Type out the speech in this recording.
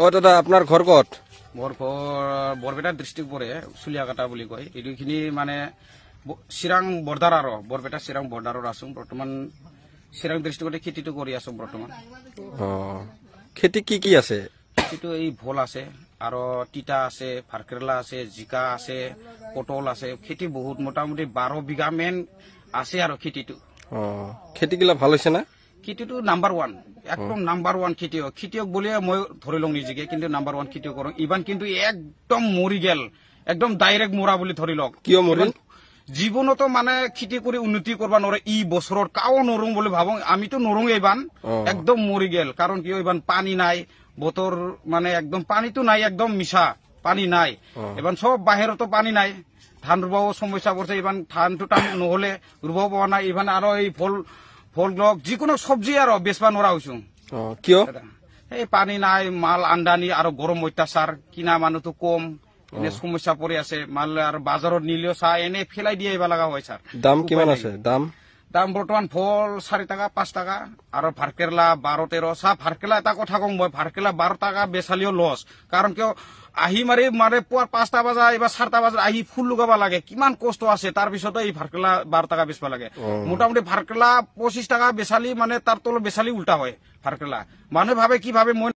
ও দাদা আপনাৰ ঘৰ কত? মোৰ ঘৰ বৰপেটা ডিষ্ট্ৰিক্ট পৰে, চুলিয়াকাটা বুলি কয়। এইখিনি মানে চিৰাং বৰ্ডাৰ আৰু বৰপেটা চিৰাং বৰ্ডাৰত আছো বৰ্তমান। চিৰাং ডিষ্ট্ৰিক্টতে খেতিটো কৰি আছো বৰ্তমান। খেতি কি কি আছে? খেতিটো এই ভোল আছে আৰু তিতা আছে, ভাতকেৰেলা আছে, জিকা আছে, পটল আছে। খেতি বহুত মোটামুটি 12 বিঘা মান আছে আৰু খেতিটো। খেতিগিলা ভাল হৈছে না? খেতিটো নাম্বাৰ 1, একদম নাম্বাৰ 1 খেতিয়ক বুলিয়ে মই ধৰি লওঁ নিজকে, কিন্তু নাম্বাৰ 1 খেতিয়ক কৰোঁ। ইভান কিন্তু একদম মৰি গেল, একদম ডাইৰেক্ট মৰা বুলি ধৰি লওক। কিয় মৰিল? জীৱনতো মানে খেতি কৰি উন্নতি কৰিব নোৱাৰে। ই বছৰত কাও নৰোং বুলি ভাবো, আমিতো নৰোং এইবান। একদম মৰি গেল, কাৰণ কিয় ইবান পানী নাই, বতৰ মানে একদম পানীতো নাই, একদম মিছা পানী নাই। এবাৰ সব বাহিৰতো পানী নাই, ধান ৰুবাও সমস্যা কৰিছে। ইবান ধানটো টান নহলে ৰুবাও পোৱা নাই। ইবান আৰু এই ফল লওক যিকোনো চব্জি আৰু বেচবা নোৱাৰা হৈছো। কিয়? এই পানী নাই, মাল আমদানি আৰু গৰম অত্যাচাৰ, কিনা মানুহটো কম, এনে সমস্যা পৰি আছে। মাল আৰু বাজাৰত নিলেও চাহ এনে ফেলাই দিয়ে আহিব লগা হয়। ছাৰ দাম কিমান আছে? দাম বৰ্তমান ভোল 4 টাকা 5 টাকা আৰু ভাতকেৰেলা 12-13। চাহ ভাতকেৰেলা এটা কথা কওঁ মই, ভাতকেৰেলা 12 টাকা বেচালিও লছ। কাৰণ কিয় আহি মাৰে পুৱা 5টা বজা এইবাৰ 4টা বজাত আহি ফুল লগাব লাগে, কিমান কষ্ট আছে। তাৰ পিছতো এই ভাতকেৰেলা 12 টাকা বেচবা লাগে। মোটামুটি ভাতকেৰেলা 25 টাকা বেচালি মানে তাৰ তলত বেচালি উল্টা হয় ভাতকেৰেলা। মানুহে ভাবে কি ভাবে মই